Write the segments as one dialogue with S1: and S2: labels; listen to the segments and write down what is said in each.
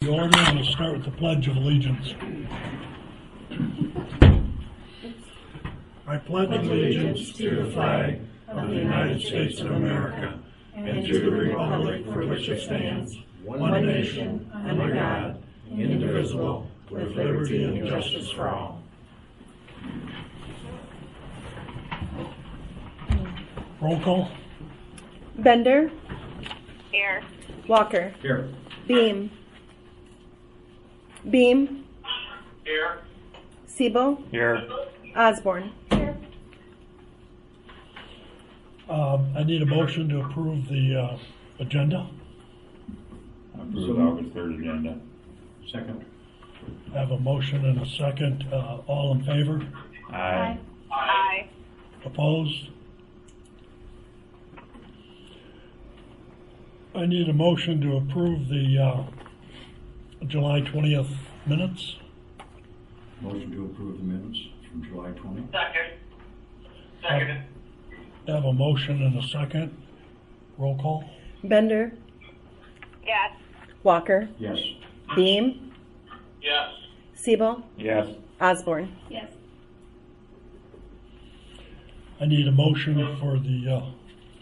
S1: The order, and we'll start with the Pledge of Allegiance. I pledge allegiance to the flag of the United States of America and to the republic for which it stands, one nation, under God, indivisible, with liberty and justice for all. Roll call.
S2: Bender.
S3: Here.
S2: Walker.
S1: Here.
S2: Beam.
S3: Here.
S2: Siebel.
S4: Here.
S2: Osborne. Here.
S1: I need a motion to approve the agenda.
S4: Approve August 3rd agenda.
S1: Second. I have a motion and a second. All in favor?
S4: Aye.
S3: Aye.
S1: Opposed? I need a motion to approve the July 20th minutes.
S5: Motion to approve the minutes from July 20th.
S3: Second.
S1: I have a motion and a second. Roll call.
S2: Bender.
S3: Yes.
S2: Walker.
S5: Yes.
S2: Beam.
S3: Yes.
S2: Siebel.
S4: Yes.
S2: Osborne.
S3: Yes.
S1: I need a motion for the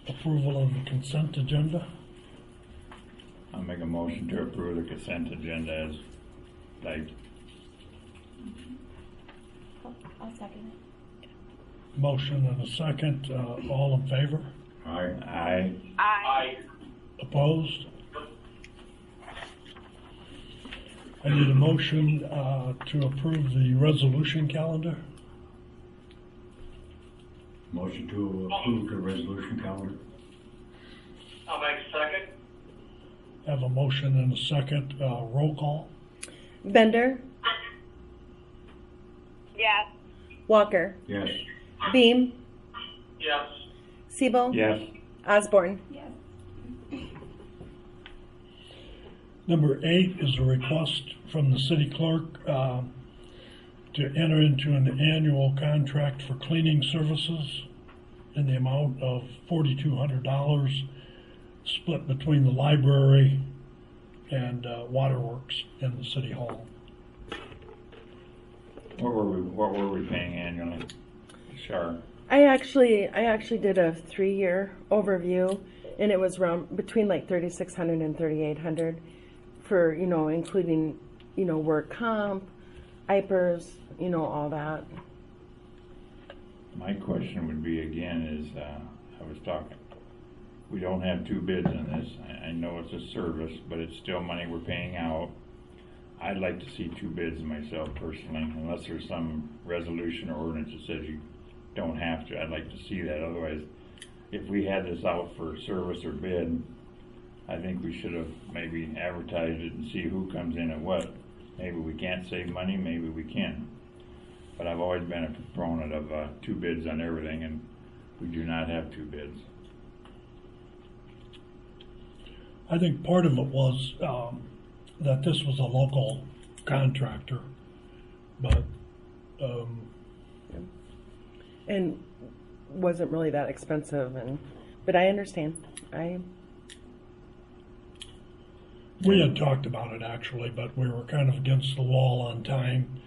S1: approval of the consent agenda.
S4: I'll make a motion to approve the consent agenda as typed.
S3: I'll second it.
S1: Motion and a second. All in favor?
S5: Aye.
S4: Aye.
S3: Aye.
S1: Opposed? I need a motion to approve the resolution calendar.
S5: Motion to approve the resolution calendar.
S3: I'll make a second.
S1: I have a motion and a second. Roll call.
S2: Bender.
S3: Yes.
S2: Walker.
S5: Yes.
S2: Beam.
S3: Yes.
S2: Siebel.
S4: Yes.
S2: Osborne.
S3: Yes.
S1: Number 8 is a request from the city clerk to enter into an annual contract for cleaning services in the amount of $4,200, split between the library and waterworks in the city hall.
S4: What were we paying annually? Sure.
S2: I actually did a 3-year overview, and it was around between like $3,600 and $3,800 for, including, work comp, IPERS, all that.
S4: My question would be again is, I was talking, we don't have 2 bids on this. I know it's a service, but it's still money we're paying out. I'd like to see 2 bids myself personally, unless there's some resolution or ordinance that says you don't have to. I'd like to see that. Otherwise, if we had this out for service or bid, I think we should have maybe advertised it and see who comes in at what. Maybe we can't save money, maybe we can. But I've always been a proponent of 2 bids on everything, and we do not have 2 bids.
S1: I think part of it was that this was a local contractor, but
S2: And wasn't really that expensive, but I understand.
S1: we had talked about it actually, but we were kind of against the wall on time.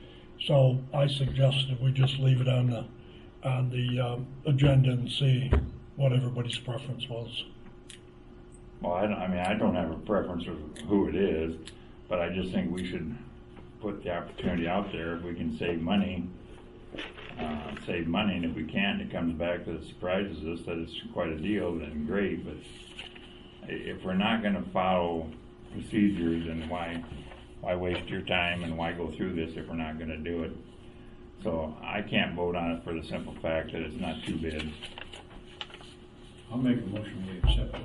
S1: So I suggested we just leave it on the agenda and see what everybody's preference was.
S4: Well, I don't have a preference of who it is, but I just think we should put the opportunity out there. If we can save money, and if we can't, it comes back that it surprises us that it's quite a deal, then great. But if we're not going to follow procedures, then why waste your time and why go through this if we're not going to do it? So I can't vote on it for the simple fact that it's not 2 bids.
S5: I'll make a motion we accept it.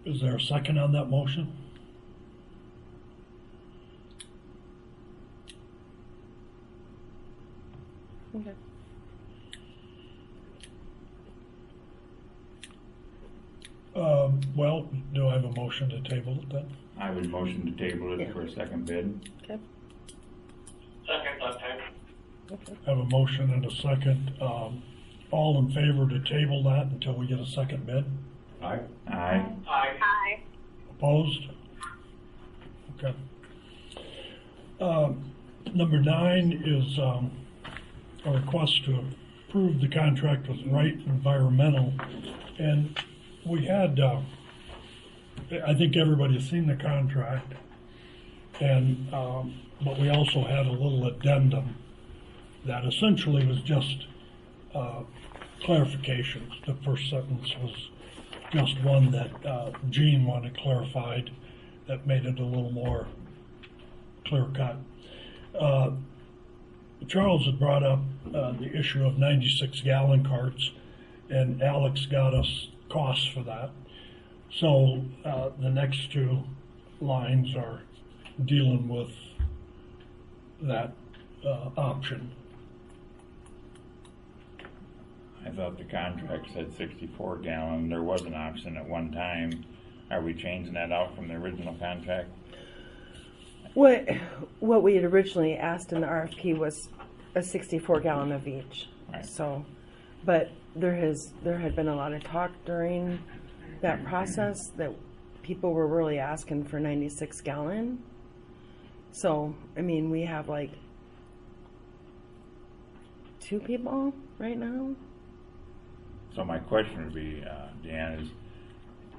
S1: Is there a second on that motion?
S2: Okay.
S1: Well, do I have a motion to table it then?
S4: I would motion to table it for a second bid.
S2: Okay.
S3: Second that time.
S2: Okay.
S1: I have a motion and a second. All in favor to table that until we get a second bid?
S5: Aye.
S4: Aye.
S3: Aye. Aye.
S1: Opposed? Okay. Number 9 is a request to approve the contract with Wright Environmental. And we had, I think everybody's seen the contract, and but we also had a little addendum that essentially was just clarifications. The first sentence was just one that Gene wanted clarified that made it a little more clear cut. Charles had brought up the issue of 96-gallon carts, and Alex got us costs for that. So the next 2 lines are dealing with that option.
S4: I thought the contract said 64 gallon. There was an option at one time. Are we changing that out from the original contract?
S2: What we had originally asked in the RFP was a 64 gallon of each.
S4: Right.
S2: So, but there had been a lot of talk during that process that people were really asking for 96 gallon. So, I mean, we have like 2 people right now.
S4: So my question would be, Dan, is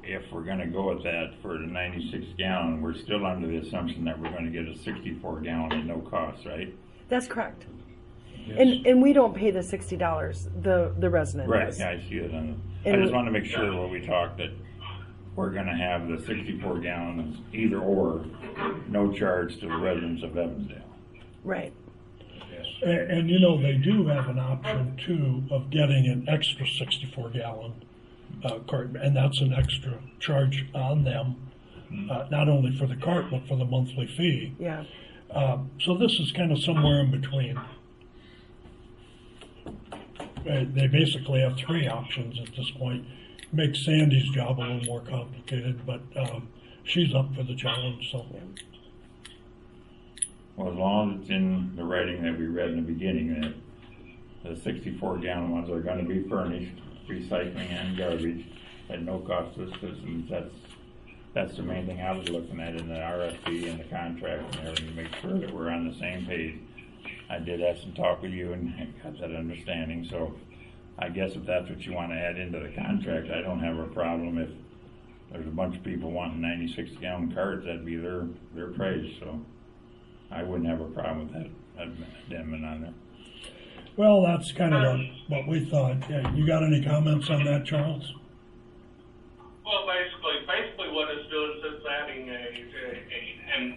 S4: if we're gonna go with that for the 96 gallon, we're still under the assumption that we're gonna get a 64 gallon at no cost, right?
S2: That's correct.
S5: Yes.
S2: And we don't pay the $60. The resident
S4: Right,
S2: does.
S4: yeah, I see it on the, I
S2: And
S4: just
S2: we-
S4: wanna make sure when we talk that we're gonna have the 64 gallons either or, no charge to the residents of Evansdale.
S2: Right.
S5: Yes.
S1: And you know, they do have an option too of getting an extra 64-gallon cart, and that's an extra charge on them, not only for the cart, but for the monthly fee.
S2: Yeah.
S1: So this is kind of somewhere in between. They basically have 3 options at this point. Makes Sandy's job a little more complicated, but she's up for the challenge, so.
S4: Well, as long as it's in the writing that we read in the beginning, that the 64 gallon ones are gonna be furnished, recycling and garbage, at no cost to the citizens. That's the main thing I was looking at in the RFP and the contract and everything, to make sure that we're on the same page. I did have some talk with you and got that understanding, so I guess if that's what you wanna add into the contract, I don't have a problem. If there's a bunch of people wanting 96 gallon carts, that'd be their price, so I wouldn't have a problem with that amendment on there.
S1: Well, that's kind of what we thought. Yeah, you got any comments on that, Charles?
S3: Well, basically what it's doing is it's adding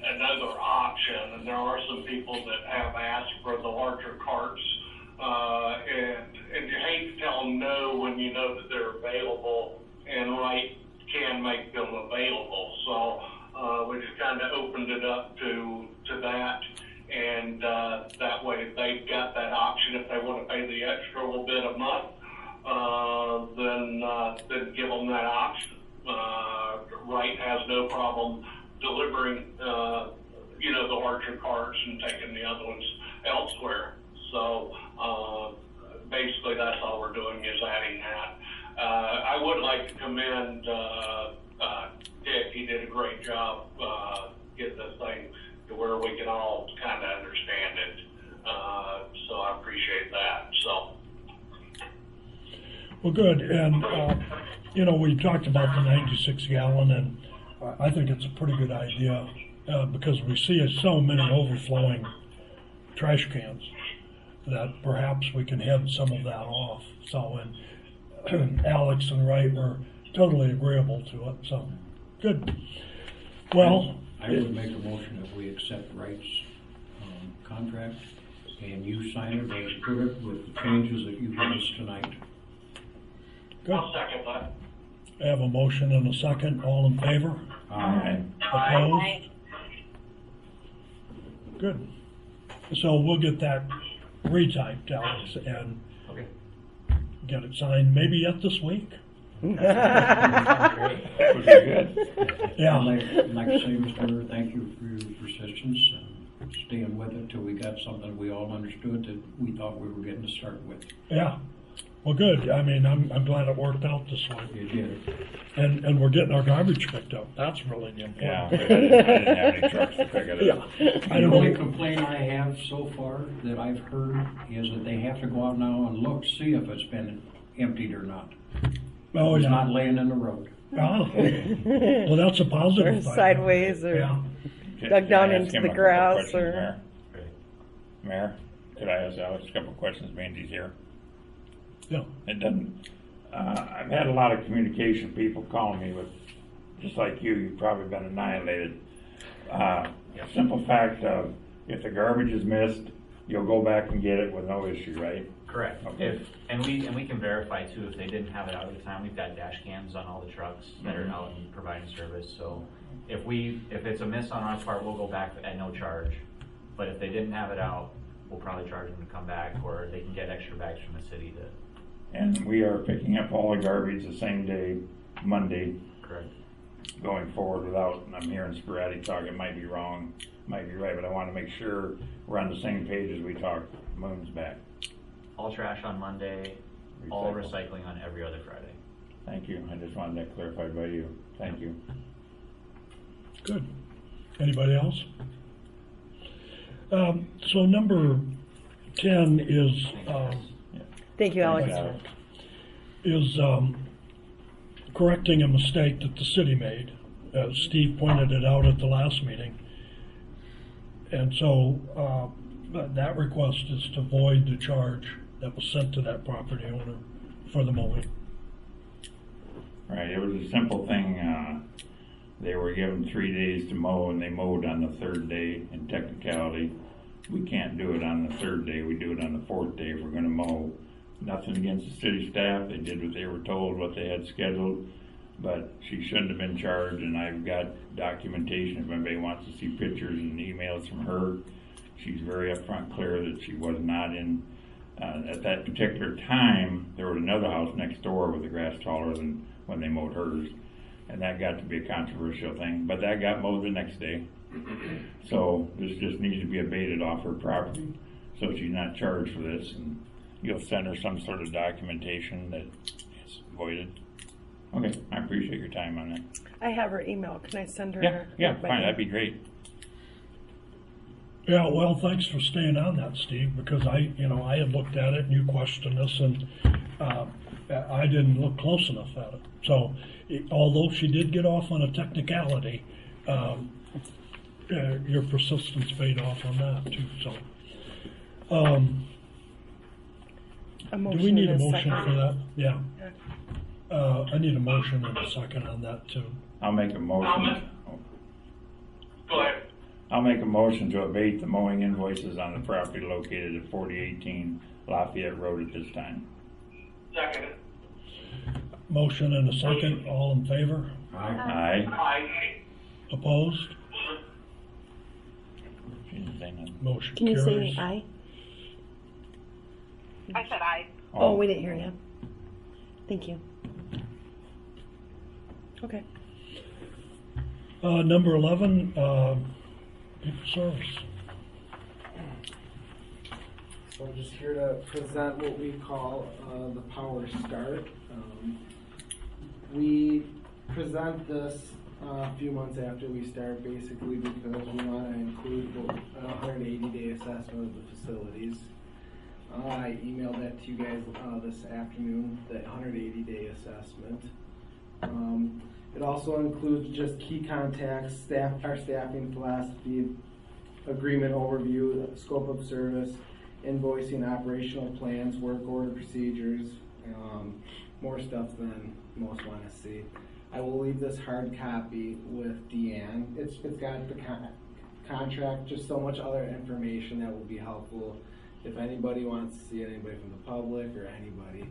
S3: another option, and there are some people that have asked for the larger carts, and you hate to tell them no when you know that they're available, and Wright can make them available. So we just kind of opened it up to that, and that way they've got that option. If they want to pay the extra little bit a month, then give them that option. Wright has no problem delivering, the larger carts and taking the other ones elsewhere. So basically, that's all we're doing is adding that. I would like to commend Dick. He did a great job getting this thing to where we can all kind of understand it. So I appreciate that. So.
S1: Well, good. And, we talked about the 96 gallon, and I think it's a pretty good idea because we see so many overflowing trash cans that perhaps we can head some of that off. So, and Alex and Wright were totally agreeable to it. So, good. Well,
S5: I would make a motion that we accept Wright's contract, and you sign it as per it with the changes that you give us tonight.
S1: good.
S3: I'll second that.
S1: I have a motion and a second. All in favor?
S4: Aye.
S1: Opposed? Good. So we'll get that retyped, Alex, and
S5: Okay.
S1: get it signed maybe yet this week.
S4: Would be good.
S1: Yeah.
S5: I'd like to say, Mr. Mayor, thank you for your persistence and staying with it till we got something we all understood that we thought we were getting to start with.
S1: Yeah. Well, good. I mean, I'm glad it worked out this way.
S5: You did.
S1: And we're getting our garbage picked up. That's really the
S4: Yeah,
S1: important
S4: but
S1: thing.
S4: I didn't have any trucks to pick it up.
S1: Yeah. I
S5: The
S1: don't
S5: only
S1: know.
S5: complaint I have so far that I've heard is that they have to go out now and look, see if it's been emptied or not.
S1: Oh,
S5: It's
S1: yeah.
S5: not laying in the road.
S1: Ah. Well, that's a positive
S2: Or
S1: thing.
S2: sideways or-
S1: Yeah.
S2: Dug down
S4: Can I ask
S2: into
S4: him
S2: the
S4: a couple
S2: grass
S4: questions,
S2: or-
S4: Mayor? Mayor, could I ask Alex a couple questions, Mandy's here?
S1: Yeah.
S4: It doesn't, I've had a lot of communication, people calling me with, just like you've probably been annihilated. Simple fact of, if the garbage is missed, you'll go back and get it with no issue, right?
S6: Correct.
S4: Okay.
S6: And we can verify too, if they didn't have it out at the time, we've got dash cams on all the trucks that are out and providing service, so if it's a miss on our part, we'll go back at no charge. But if they didn't have it out, we'll probably charge them to come back, or they can get extra bags from the city to.
S4: And we are picking up all the garbage the same day, Monday,
S6: Correct.
S4: going forward without, and I'm hearing sporadic talk, it might be wrong, might be right, but I want to make sure we're on the same page as we talk moons back.
S6: All trash on Monday, all
S4: Recycle.
S6: recycling on every other Friday.
S4: Thank you, I just wanted that clarified by you, thank you.
S1: Good. Anybody else? So number 10 is,
S2: Thank you, Alex.
S4: Alex.
S1: is correcting a mistake that the city made. Steve pointed it out at the last meeting. And so that request is to void the charge that was sent to that property owner for the mowing.
S4: Right, it was a simple thing, they were given 3 days to mow and they mowed on the third day. In technicality, we can't do it on the third day, we do it on the fourth day if we're gonna mow. Nothing against the city staff, they did what they were told, what they had scheduled, but she shouldn't have been charged, and I've got documentation if anybody wants to see pictures and emails from her. She's very upfront clear that she was not in, at that particular time, there was another house next door with the grass taller than when they mowed hers. And that got to be a controversial thing, but that got mowed the next day. So this just needs to be abated off her property, so she's not charged for this, and you'll send her some sort of documentation that it's voided. Okay, I appreciate your time on that.
S2: I have her email. Can I send her?
S4: Yeah,
S2: my
S4: fine,
S2: email?
S4: that'd be great.
S1: Yeah, well, thanks for staying on that, Steve, because I had looked at it and you questioned us, and I didn't look close enough at it. So, although she did get off on a technicality, your persistence paid off on that too. So,
S2: A
S1: do
S2: motion
S1: we need a
S2: and
S1: motion
S2: second.
S1: for that? Yeah. I need a motion and a second on that too.
S4: I'll make a motion.
S3: Go ahead.
S4: I'll make a motion to abate the mowing invoices on the property located at 4018 Lafayette Road at this time.
S3: Second.
S1: Motion and a second. All in favor?
S4: Aye.
S3: Aye.
S1: Opposed?
S4: She didn't say nothing.
S1: Motion
S2: Can you
S1: carries.
S2: say aye?
S7: I said aye.
S2: Oh, we didn't hear you. Thank you. Okay.
S1: Number 11, people service.
S8: So I'm just here to present what we call the Power Start. We present this a few months after we start, basically because we want to include an 180-day assessment of the facilities. I emailed that to you guys this afternoon, the 180-day assessment. It also includes just key contacts, our staffing philosophy, agreement overview, scope of service, invoicing, operational plans, work order procedures, more stuff than most want to see. I will leave this hard copy with Deanne. It's got the contract, just so much other information that will be helpful if anybody wants to see it, anybody from the public or anybody.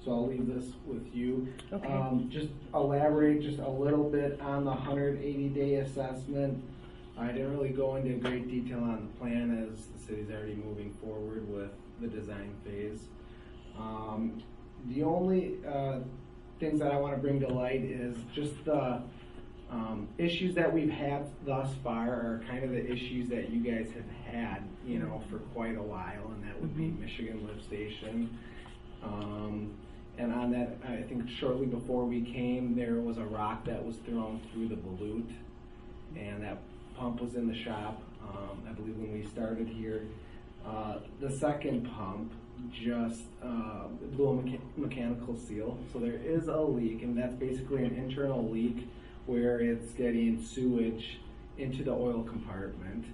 S8: So I'll leave this with you.
S2: Okay.
S8: Just elaborate just a little bit on the 180-day assessment. I didn't really go into great detail on the plan as the city's already moving forward with the design phase. The only things that I want to bring to light is just the issues that we've had thus far are kind of the issues that you guys have had, for quite a while, and that would be Michigan Lift Station. And on that, I think shortly before we came, there was a rock that was thrown through the volute, and that pump was in the shop, I believe when we started here. The second pump just blew a mechanical seal, so there is a leak, and that's basically an internal leak where it's getting sewage into the oil compartment.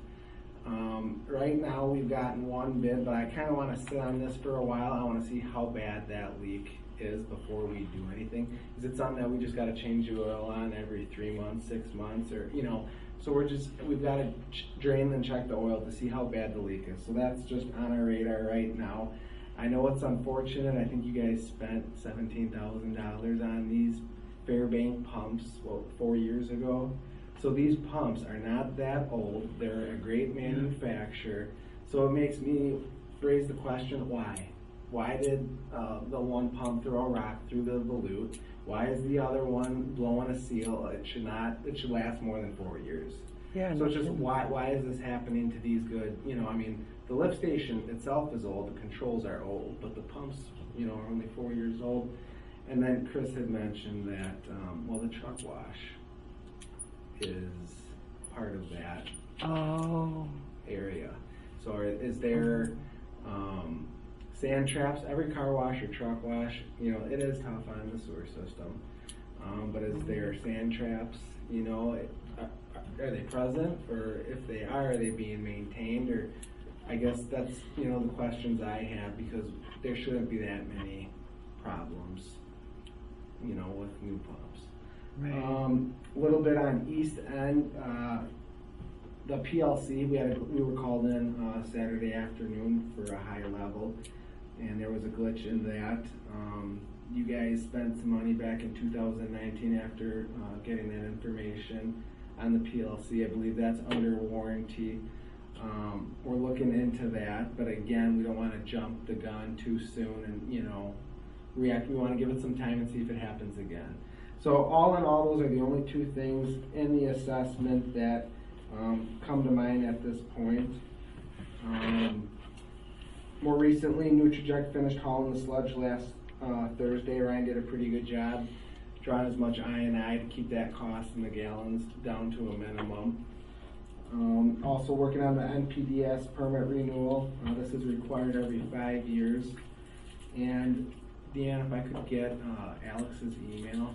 S8: Right now we've gotten one bid, but I kind of want to sit on this for a while. I want to see how bad that leak is before we do anything. Is it something that we just got to change the oil on every 3 months, 6 months, or so we've got to drain and check the oil to see how bad the leak is. So that's just on our radar right now. I know it's unfortunate. I think you guys spent $17,000 on these Fairbank pumps 4 years ago. So these pumps are not that old. They're a great manufacturer. So it makes me raise the question, why? Why did the one pump throw a rock through the volute? Why is the other one blowing a seal? It should last more than 4 years.
S2: Yeah.
S8: So it's just, why is this happening to these good, the lift station itself is old, the controls are old, but the pumps, are only 4 years old. And then Chris had mentioned that, the truck wash is part of that area. So is there sand traps? Every car wash or truck wash, it is tough on the sewer system. But is there sand traps? Are they present? Or if they are they being maintained? Or I guess that's the questions I have, because there shouldn't be that many problems, with new pumps.
S2: Right.
S8: A little bit on East End, the PLC, we were called in Saturday afternoon for a high level, and there was a glitch in that. You guys spent some money back in 2019 after getting that information on the PLC. I believe that's under warranty. We're looking into that, but again, we don't want to jump the gun too soon and react. We want to give it some time and see if it happens again. So all in all, those are the only two things in the assessment that come to mind at this point. More recently, Nutraject finished hauling the sludge last Thursday. Ryan did a pretty good job drawing as much I&I to keep that cost in the gallons down to a minimum. Also working on the NPDS permit renewal. This is required every 5 years. And Deanna, if I could get Alex's email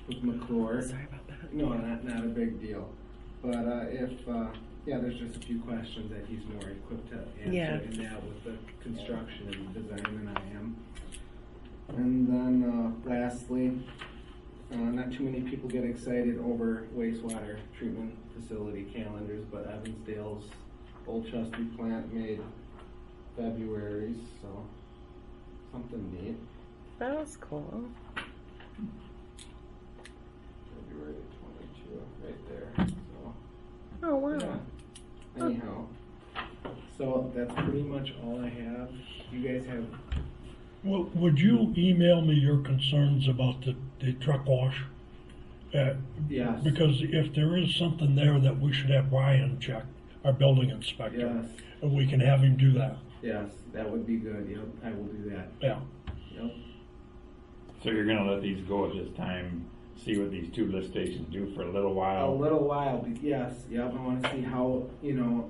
S8: with McClure.
S2: Sorry about that.
S8: No, not a big deal. But there's just a few questions that he's more equipped to answer in that with the construction and design than I am. And then lastly, not too many people get excited over wastewater treatment facility calendars, but Evansdale's Old Chesty plant made February, so something neat.
S2: That was cool.
S8: February 22, right there. So,
S2: Oh, wow.
S8: yeah. Anyhow, so that's pretty much all I have. You guys have.
S1: Well, would you email me your concerns about the truck wash?
S8: Yes.
S1: Because if there is something there that we should have Brian check, our building inspector,
S8: Yes.
S1: and we can have him do that.
S8: Yes, that would be good. Yep, I will do that.
S1: Yeah.
S8: Yep.
S4: So you're gonna let these go at this time, see what these two lift stations do for a little while?
S8: A little while, but yes, yep. I want to see how,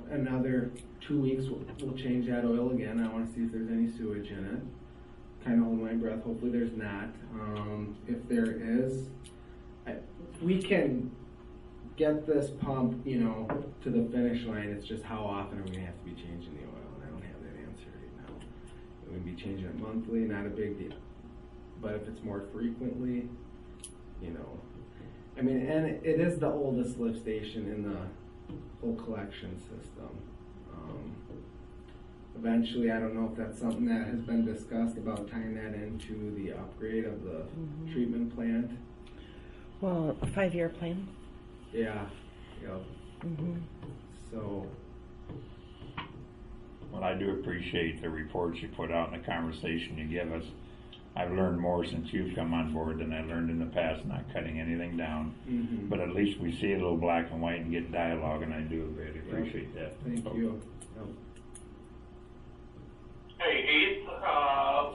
S8: another 2 weeks we'll change that oil again. I want to see if there's any sewage in it. Kind of hold my breath. Hopefully there's not. If there is, we can get this pump, to the finish line. It's just how often are we going to have to be changing the oil? And I don't have that answer right now. We're going to be changing it monthly, not a big deal. But if it's more frequently, and it is the oldest lift station in the whole collection system. Eventually, I don't know if that's something that has been discussed about tying that into the upgrade of the treatment plant.
S2: Well, 5-year plan.
S8: Yeah, yep. So.
S4: Well, I do appreciate the reports you put out and the conversation you give us. I've learned more since you've come on board than I learned in the past, not cutting anything down. But at least we see a little black and white and get dialogue, and I do really appreciate that.
S8: Thank you. Yep.
S3: Hey, Heath,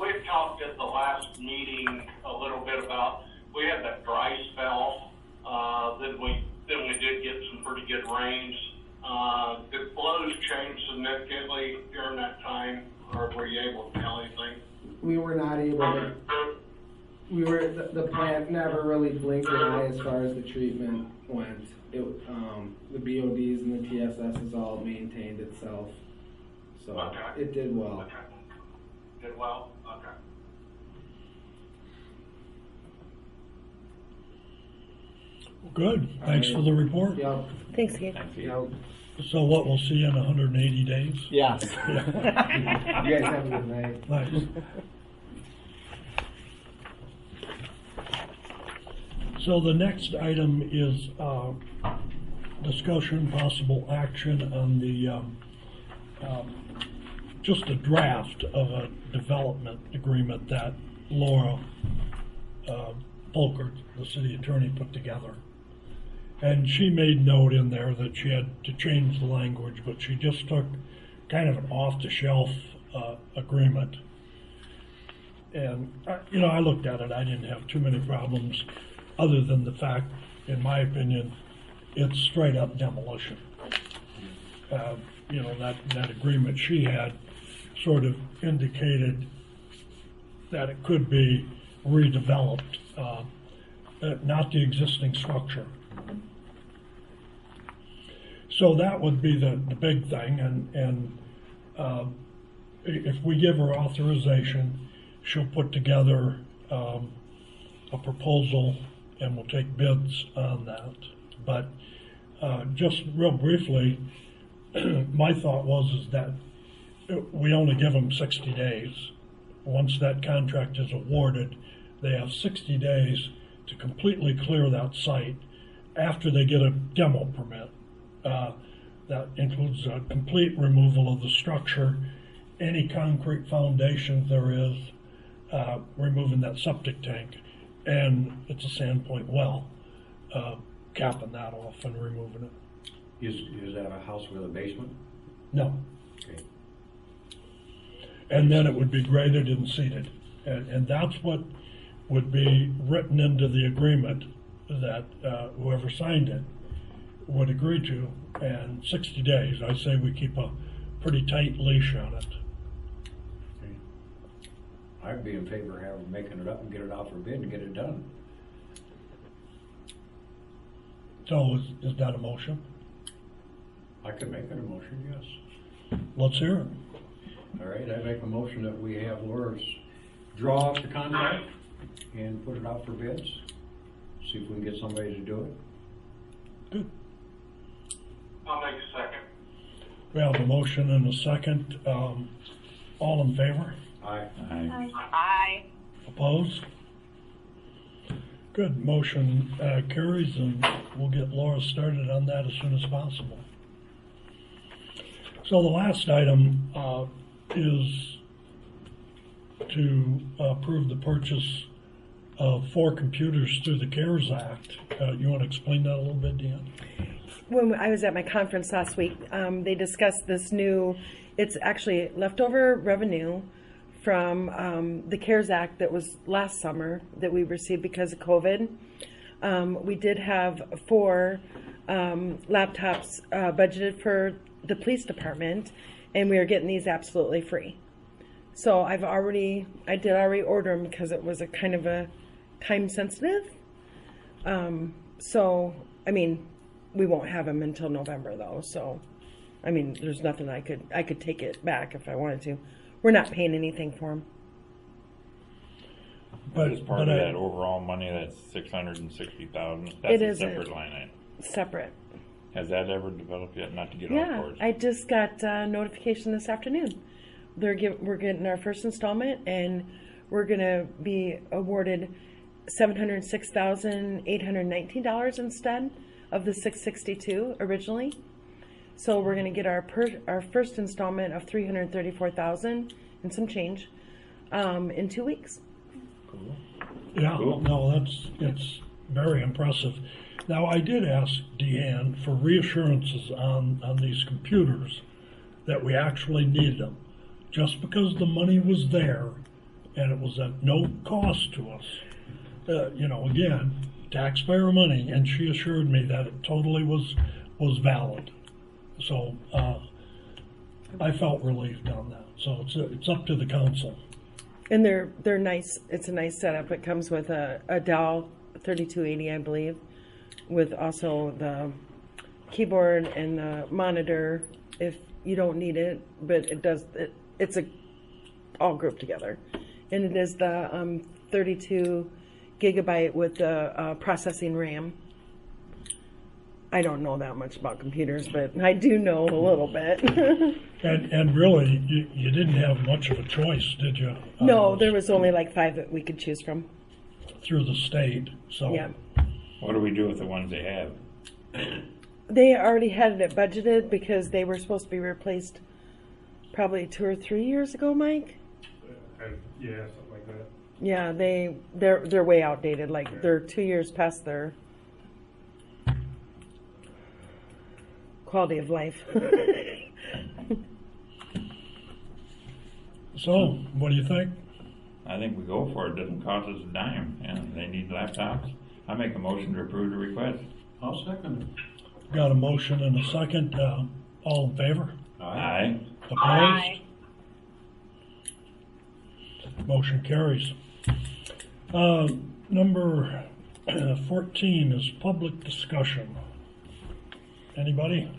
S3: we've talked at the last meeting a little bit about, we had that dry spell, then we did get some pretty good rains. Did flows change significantly during that time, or were you able to tell anything?
S8: We were not able to, the plant never really blinked an eye as far as the treatment went. The BODs and the TSSs all maintained itself. So
S3: Okay.
S8: it did well.
S3: Okay. Did well? Okay.
S1: Good, thanks for the report.
S8: Yep,
S2: Thanks, Keith.
S4: Thank you.
S8: yep.
S1: So what, we'll see you in 180 days?
S8: Yes.
S1: Yeah.
S8: You guys have a good night.
S1: Nice. So the next item is discussion, possible action on the, just a draft of a development agreement that Laura Volkert, the city attorney, put together. And she made note in there that she had to change the language, but she just took kind of an off-the-shelf agreement. And, I looked at it, I didn't have too many problems, other than the fact, in my opinion, it's straight up demolition. That agreement she had sort of indicated that it could be redeveloped, not the existing structure. So that would be the big thing, and if we give her authorization, she'll put together a proposal and we'll take bids on that. But just real briefly, my thought is that we only give them 60 days. Once that contract is awarded, they have 60 days to completely clear that site after they get a demo permit. That includes a complete removal of the structure, any concrete foundation there is, removing that septic tank, and it's a sandpoint well, capping that off and removing it.
S5: Is that a house with a basement?
S1: No.
S5: Okay.
S1: And then it would be graded and seeded. And that's what would be written into the agreement that whoever signed it would agree to. And 60 days, I say we keep a pretty tight leash on it.
S5: Okay. I'd be in favor of having making it up and get it out for bid and get it done.
S1: So is that a motion?
S5: I could make it a motion, yes.
S1: Let's hear it.
S5: All right, I make a motion that we have Laura's draw up the contract and put it out for bids. See if we can get somebody to do it.
S1: Good.
S3: I'll make a second.
S1: We have a motion and a second. All in favor?
S5: Aye.
S4: Aye.
S7: Aye.
S1: Opposed? Good, motion carries, and we'll get Laura started on that as soon as possible. So the last item is to approve the purchase of 4 computers through the CARES Act. You want to explain that a little bit, Dan?
S2: When I was at my conference last week, they discussed this new, it's actually leftover revenue from the CARES Act that was last summer that we received because of COVID. We did have 4 laptops budgeted for the police department, and we are getting these absolutely free. So I did already order them because it was a kind of a time sensitive. So, I mean, we won't have them until November though. So, I mean, there's nothing I could take it back if I wanted to. We're not paying anything for them.
S1: But
S4: As part of that overall money, that's $660,000. That's
S2: It
S4: a
S2: is
S4: separate line item.
S2: Separate.
S4: Has that ever developed yet? Not to get off
S2: Yeah,
S4: course.
S2: I just got notification this afternoon. We're getting our first installment, and we're gonna be awarded $706,819 instead of the $662 originally. So we're gonna get our first installment of $334,000 and some change in 2 weeks.
S5: Cool.
S1: yeah,
S4: Cool.
S1: no, it's very impressive. Now, I did ask Deanne for reassurances on these computers that we actually needed them. Just because the money was there and it was at no cost to us. You know, again, taxpayer money, and she assured me that it totally was valid. So I felt relieved on that. So it's up to the council.
S2: And they're nice. It's a nice setup. It comes with a Dell 3280, I believe, with also the keyboard and the monitor if you don't need it. But it's all grouped together, and it is the 32 gigabyte with the processing RAM. I don't know that much about computers, but I do know a little bit.
S1: And really, you didn't have much of a choice, did you?
S2: No, there was only like 5 that we could choose from.
S1: Through the state, so.
S2: Yeah.
S4: What do we do with the ones they have?
S2: They already had it budgeted because they were supposed to be replaced probably 2 or 3 years ago, Mike.
S7: Yeah, something like that.
S2: Yeah, they're way outdated. Like they're 2 years past their quality of life.
S1: So, what do you think?
S4: I think we go for it. It doesn't cost us a dime, and they need laptops. I make a motion to approve the request.
S5: I'll second it.
S1: Got a motion and a second. All in favor?
S4: Aye.
S1: Opposed? Motion carries. Number 14 is public discussion. Anybody?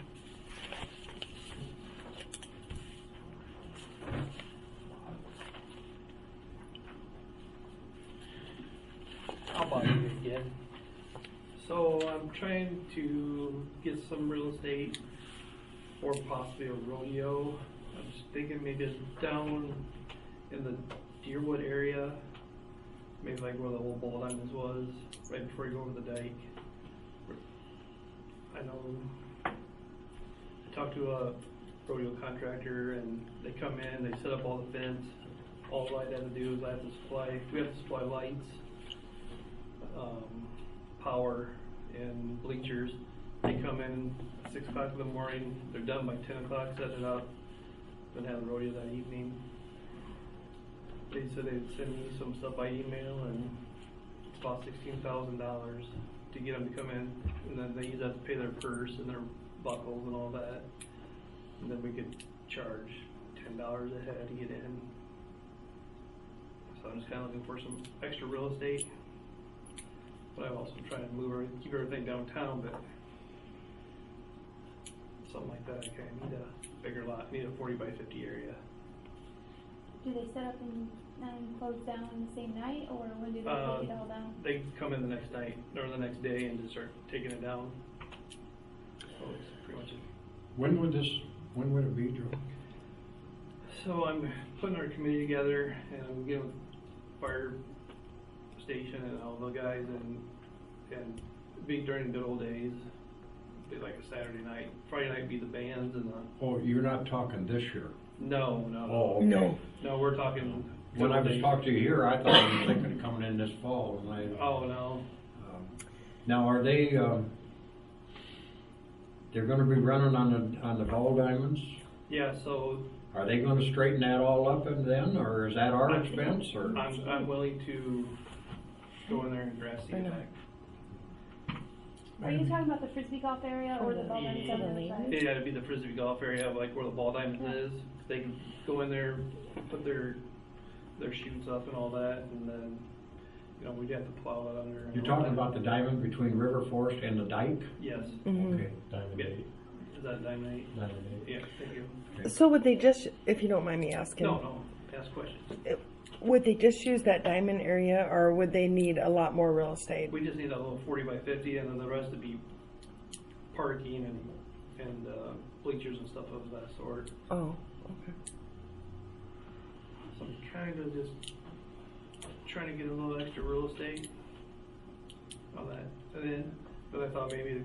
S9: I'll bother you again. So I'm trying to get some real estate or possibly a rodeo. I'm just thinking maybe down in the Deerwood area, maybe like where the old Ball Diamonds was, right before you go over the dike. I know I talked to a rodeo contractor and they come in, they set up all the fence. All I have to do is we have to supply lights, power, and bleachers. They come in at 6 o'clock in the morning, they're done by 10 o'clock, setting it up, then have the rodeo that evening. They said they'd send me some stuff by email, and it's about $16,000 to get them to come in, and then they usually have to pay their purse and their buckles and all that, and then we could charge $10 a head to get in. So I'm just kind of looking for some extra real estate, but I'm also trying to keep everything downtown, but something like that, I kind of need a bigger lot, need a 40 by 50 area.
S10: Do they set up and close down the same night, or when do they take it all down?
S9: They come in the next night, or the next day, and just start taking it down. So it's pretty much it.
S5: When would it be, Joe?
S9: So I'm putting our committee together, and I'm getting with fire station and all the guys, and be during the good old days, be like a Saturday night. Friday night be the bands and the.
S5: Oh, you're not talking this year?
S9: No.
S5: Oh, okay.
S9: No, we're talking.
S5: When I was talking to you here, I thought you were thinking of coming in this fall.
S9: Oh, no.
S5: Now, are they? They're going to be running on the Ball Diamonds.
S9: Yeah. So.
S5: Are they going to straighten that all up and then, or is that our expense? Or
S9: I'm willing to go in there and grass seed it back.
S10: Are you talking about the Frisbee golf area or the Ball Diamonds on the other side?
S9: Yeah, it'd be the Frisbee golf area, like where the Ball Diamonds is. They can go in there, put their chutes up and all that, and then, we'd have to plow it under.
S5: You're talking about the diamond between River Forest and the dike?
S9: Yes.
S2: Mhm.
S5: Okay.
S7: Diamond
S9: Yeah.
S7: 8.
S9: Is that Diamond 8?
S7: Diamond 8.
S9: Yeah, thank you.
S2: So would they just, if you don't mind me asking,
S9: No, ask questions.
S2: would they just use that diamond area, or would they need a lot more real estate?
S9: We just need a little 40 by 50, and then the rest would be parking and bleachers and stuff of that sort.
S2: Oh, okay.
S9: So I'm kind of just trying to get a little extra real estate on that. And then, but I thought maybe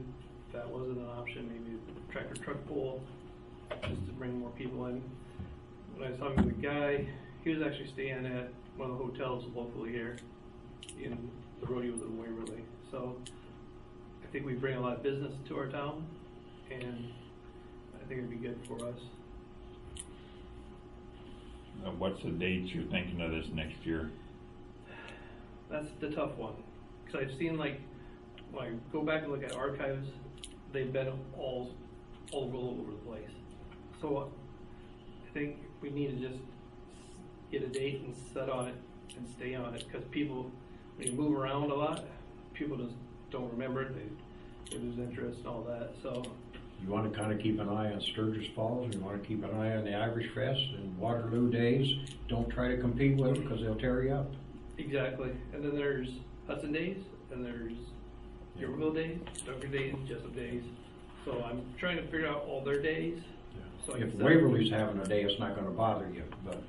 S9: that wasn't an option, maybe a tractor truck pull, just to bring more people in. When I was talking to the guy, he was actually staying at one of the hotels locally here, in the rodeo was in Waverly. So I think we bring a lot of business to our town, and I think it'd be good for us.
S4: What's the dates you're thinking of this next year?
S9: That's the tough one, because I've seen, like, when I go back and look at archives, they've been all over the place. So I think we need to just get a date and set on it and stay on it, because people, when you move around a lot, people just don't remember it, they lose interest and all that, so.
S5: You wanna kinda keep an eye on Sturgis Falls, you wanna keep an eye on the Irish Fest and Waterloo Days. Don't try to compete with them, cause they'll tear you up.
S9: Exactly, and then there's Hudson Days, and there's Yorkville Days, Dunker Days, Jessup Days. So I'm trying to figure out all their days. So I
S5: If
S9: can set-
S5: Waverly's having a day, it's not gonna bother you, but,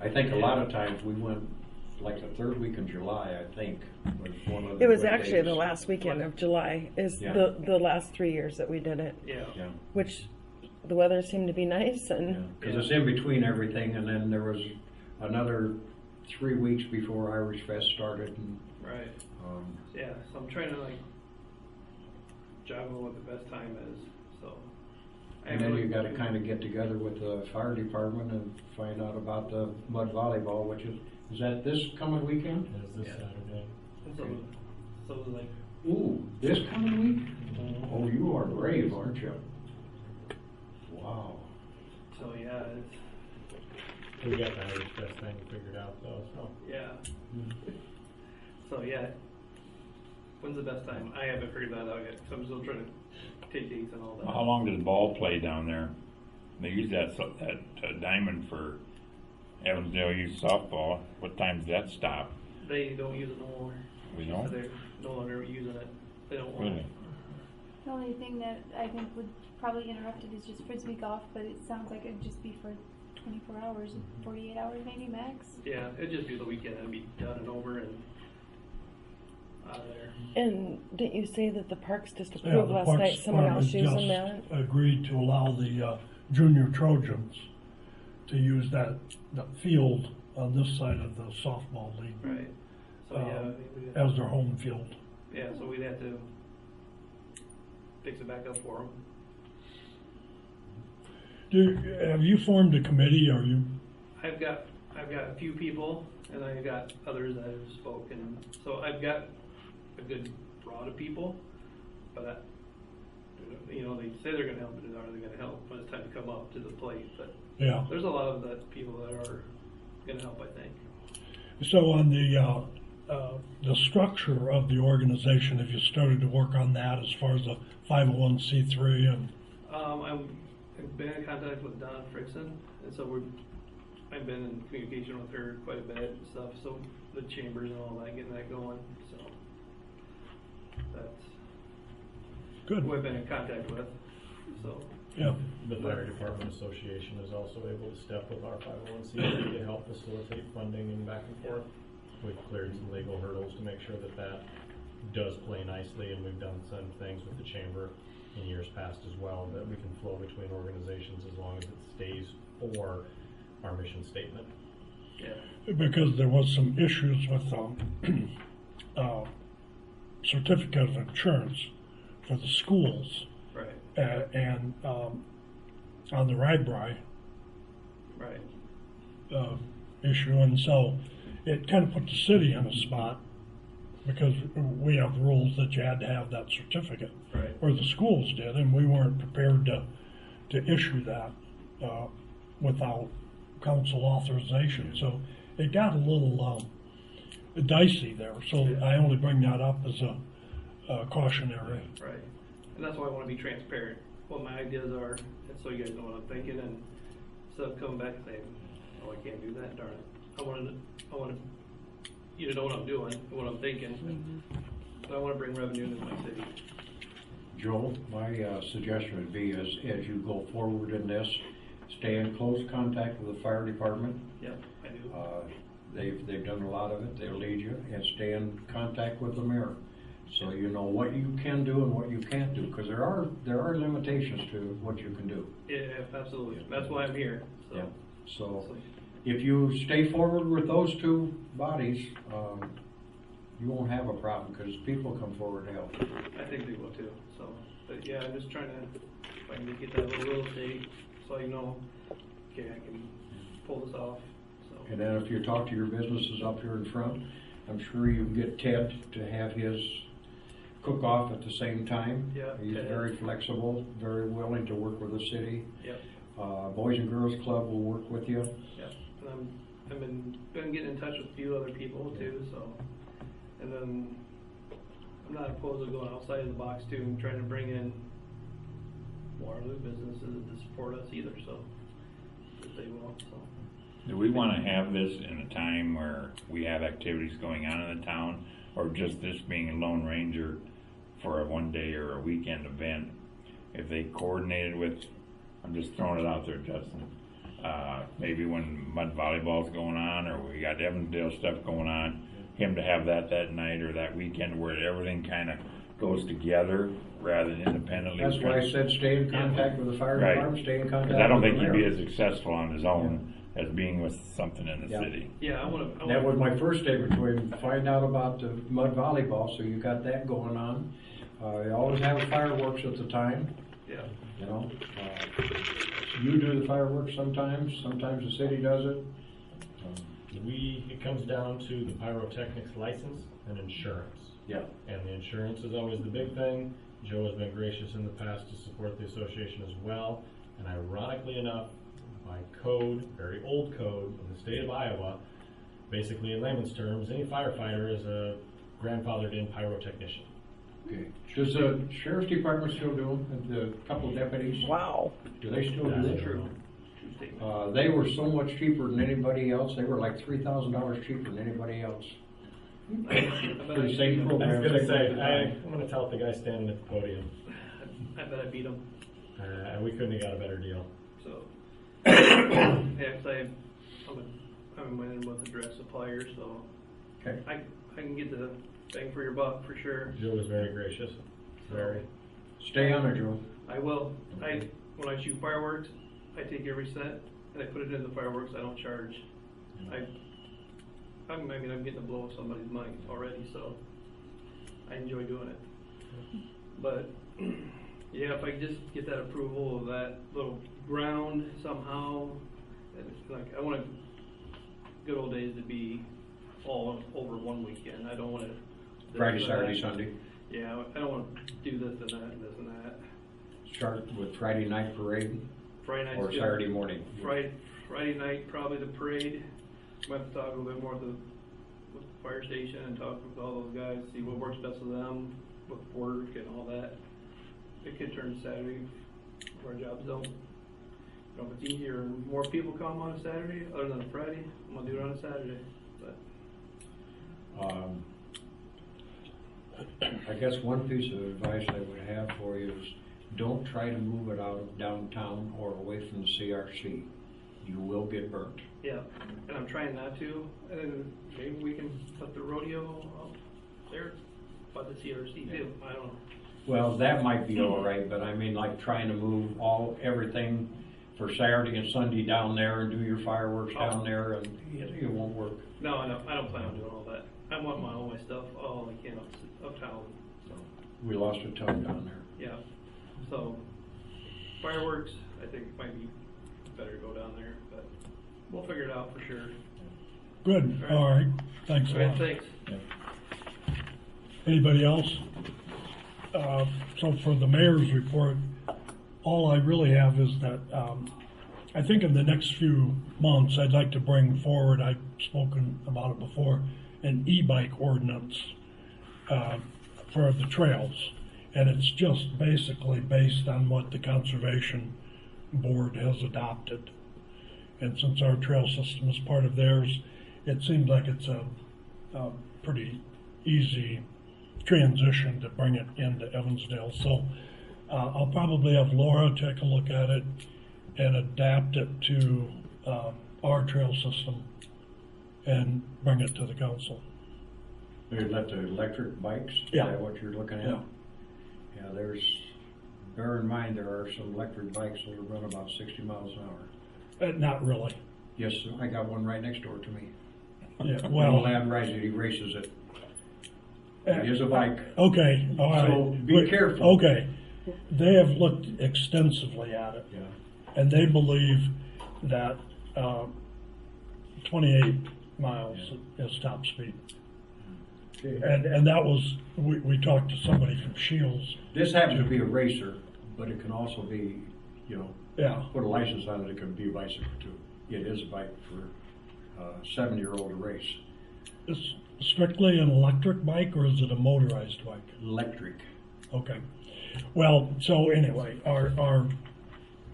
S5: I think a lot of times we went, like the third week in July, I think, was one of the
S2: It was
S5: good
S2: actually
S5: days.
S2: the last weekend of July is
S5: Yeah.
S2: the last 3 years that we did it,
S9: Yeah.
S5: Yeah.
S2: which the weather seemed to be nice and
S5: Because it's in between everything, and then there was another 3 weeks before Irish Fest started, and,
S9: Right.
S5: um,
S9: Yeah, so I'm trying to, like, juggle what the best time is, so. I
S5: and then
S9: really-
S5: you gotta kinda get together with the fire department and find out about the mud volleyball, which is that this coming weekend?
S11: Is this
S9: Yeah.
S11: Saturday?
S9: And so like,
S5: Ooh, this coming week? Oh, you are brave, aren't you? Wow.
S9: so yeah, it's,
S11: We got the Irish Fest thing figured out though, so.
S9: yeah. So yeah, when's the best time? I haven't figured that out yet, so I'm still trying to take dates and all that.
S4: How long does ball play down there? They use that diamond for Evansdale youth softball. What time does that stop?
S9: They don't use it no more.
S4: We don't?
S9: They're no longer using it. They don't want
S4: Really?
S9: it.
S10: The only thing that I think would probably interrupt it is just Frisbee golf, but it sounds like it'd just be for 24 hours, 48 hours maybe max.
S9: Yeah, it'd just be the weekend. It'd be done and over and out of there.
S2: and didn't you say that the parks just
S1: Yeah,
S2: approved
S1: the
S2: last
S1: Parks
S2: night someone else
S1: Department
S2: using that?
S1: just agreed to allow the junior Trojans to use that field on this side of the softball league
S9: Right. So yeah, I think we'd-
S1: as their home field.
S9: yeah. So we'd have to fix it back up for them.
S1: Have you formed a committee? Are you?
S9: I've got a few people, and I've got others that have spoken. So I've got a good broad of people, but you know, they say they're going to help, but are they going to help when it's time to come up to the plate? But
S1: Yeah.
S9: there's a lot of the people that are going to help, I think.
S1: So on the structure of the organization, have you started to work on that as far as the 501c3 and?
S9: I've been in contact with Donna Frickson, and so I've been in communication with her quite a bit and stuff. So the chambers and all that, getting that going. So that's
S1: Good.
S9: who I've been in contact with. So
S1: Yeah.
S11: The Fire Department Association is also able to step with our 501c3 to help facilitate funding and back and forth. We've cleared some legal hurdles to make sure that that does play nicely, and we've done some things with the chamber in years past as well, that we can flow between organizations as long as it stays for our mission statement.
S9: yeah,
S1: Because there was some issues with certificate of insurance for the schools
S9: right,
S1: and on the Rybri
S9: right,
S1: issue, and so it kind of put the city in a spot because we have rules that you had to have that certificate,
S9: right.
S1: or the schools did, and we weren't prepared to issue that without council authorization. So it got a little dicey there. So I only bring that up as a cautionary.
S9: Right, and that's why I want to be transparent. What my ideas are, and so you guys know what I'm thinking, and instead of coming back and saying, "Oh, I can't do that," darn it. I want you to know what I'm doing, and what I'm thinking. But I want to bring revenue into my city.
S5: Joel, my suggestion would be as you go forward in this, stay in close contact with the fire department.
S9: Yep, I do.
S5: They've done a lot of it, they'll lead you, and stay in contact with the mayor. So you know what you can do and what you can't do, because there are limitations to what you can do.
S9: Yeah, absolutely. That's why I'm here. So.
S5: Yeah. So if you stay forward with those two bodies, you won't have a problem, because people come forward to help.
S9: I think they will too. So, but yeah, I'm just trying to, if I can get that little estate, so I know, okay, I can pull this off, so.
S5: And then if you talk to your businesses up here in front, I'm sure you can get Ted to have his cook-off at the same time.
S9: Yeah,
S5: He's
S9: Ted.
S5: very flexible, very willing to work with the city.
S9: Yep,
S5: Boys and Girls Club will work with you.
S9: yep, and I've been getting in touch with a few other people too, so. And then, I'm not opposed to going outside of the box too, and trying to bring in Waterloo businesses to support us either, so, if they will, so.
S4: Do we want to have this in a time where we have activities going on in the town, or just this being a Lone Ranger for a one day or a weekend event? If they coordinated with, I'm just throwing it out there, Justin, maybe when mud volleyball's going on, or we got Evansdale stuff going on, him to have that night or that weekend where everything kind of goes together rather than independently.
S5: That's why I said stay in contact with the fire
S4: Right.
S5: department, stay in contact with the
S4: Because I don't think
S5: mayor.
S4: he'd be as successful on his own as being with something in the
S5: Yeah.
S4: city.
S9: Yeah, I wanna.
S5: That was my first statement to him, find out about the mud volleyball, so you got that going on. You always have fireworks at the time,
S9: Yeah,
S5: you know. You do the fireworks sometimes the city does it.
S11: It comes down to the pyrotechnics license and insurance.
S5: Yeah.
S11: And the insurance is always the big thing. Joe has been gracious in the past to support the association as well. And ironically enough, by code, very old code in the state of Iowa, basically in layman's terms, any firefighter is a grandfathered in pyrotechnician.
S5: Okay. Does the sheriff's department still do them, and the couple of deputies?
S2: Wow.
S5: Do they still do that?
S9: true.
S5: They were so much cheaper than anybody else, they were like $3,000 cheaper than anybody else. For the same
S11: I
S5: program.
S11: was gonna say, I'm gonna tell the guy standing at the podium,
S9: I bet I beat them,
S11: we couldn't have got a better deal.
S9: so. Yeah, 'cause I'm winning with the direct supplier, so.
S5: Okay.
S9: I can get the bang for your buck for sure.
S11: Joe was very gracious, very.
S5: Stay on it, Joe.
S9: I will. When I shoot fireworks, I take every cent and I put it in the fireworks. I don't charge. I'm getting to blow somebody's money already, so I enjoy doing it. But yeah, if I could just get that approval of that little ground somehow, it's like I want good old days to be all over one weekend. I don't want to
S5: Friday, Saturday, Sunday.
S9: Yeah, I don't want to do this and that and this and that.
S5: Start with Friday night parade
S9: Friday night's
S5: or
S9: good.
S5: Saturday morning.
S9: Friday night, probably the parade. We have to talk a little bit more with the fire station and talk with all those guys, see what works best for them with work and all that. It could turn to Saturday if our jobs don't. You know, if it's easier and more people come on a Saturday other than a Friday, I'm gonna do it on a Saturday. But
S5: I guess one piece of advice I would have for you is don't try to move it out of downtown or away from the CRC. You will get burnt.
S9: yeah, and I'm trying not to. And maybe we can put the rodeo out there by the CRC too. I don't know.
S5: Well, that might be all right, but I mean, like trying to move everything for Saturday and Sunday down there and do your fireworks down there, and it won't work.
S9: No, I don't plan on doing all that. I want all my stuff, all I can uptown. So
S5: We lost a ton down there.
S9: yeah, so fireworks, I think it might be better to go down there, but we'll figure it out for sure.
S1: Good,
S9: All
S1: all right, thanks a
S9: Okay,
S1: lot.
S9: thanks.
S1: Anybody else? So for the mayor's report, all I really have is that, I think in the next few months, I'd like to bring forward, I've spoken about it before, an e-bike ordinance, for the trails. And it's just basically based on what the Conservation Board has adopted. And since our trail system is part of theirs, it seems like it's a pretty easy transition to bring it into Evansdale. So I'll probably have Laura take a look at it and adapt it to our trail system and bring it to the council.
S5: They let the electric bikes,
S1: Yeah.
S5: is that what you're looking at?
S1: Yeah.
S5: Yeah, bear in mind, there are some electric bikes that will run about 60 miles an hour.
S1: Not really.
S5: Yes, I got one right next door to me.
S1: Yeah,
S5: Well,
S1: well,
S5: lad rides it, he races it. It is a bike.
S1: okay, all right.
S5: So be careful.
S1: Okay, they have looked extensively at it,
S5: Yeah.
S1: and they believe that 28 miles as top speed.
S5: Okay.
S1: And that was, we talked to somebody from Shields.
S5: This happens to be a racer, but it can also be, you know,
S1: Yeah,
S5: put a license on it, it can be a bicycle too. It is a bike for a 7-year-old to race.
S1: is strictly an electric bike or is it a motorized bike?
S5: Electric.
S1: Okay. Well, so anyway, our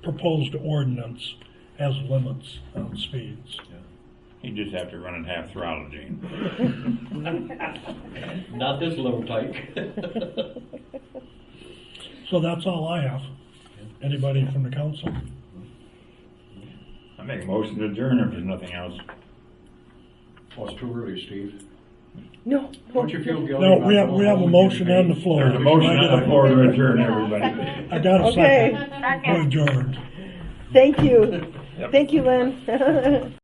S1: proposed ordinance has limits on speeds.
S4: You just have to run at half throttle, Gene.
S5: Not this little tyke.
S1: So that's all I have. Anybody from the council?
S4: I make a motion to adjourn if there's nothing else.
S5: Oh, it's too early, Steve.
S2: No.
S5: Don't you feel guilty?
S1: No,
S5: about
S1: we have
S5: going
S1: a
S5: home and
S1: motion
S5: getting
S1: on the
S5: paid?
S1: floor.
S4: There's a motion on the floor to adjourn, everybody.
S1: I got a
S2: Okay.
S1: second. We're adjourned.
S2: Thank you. Thank you, Lynn.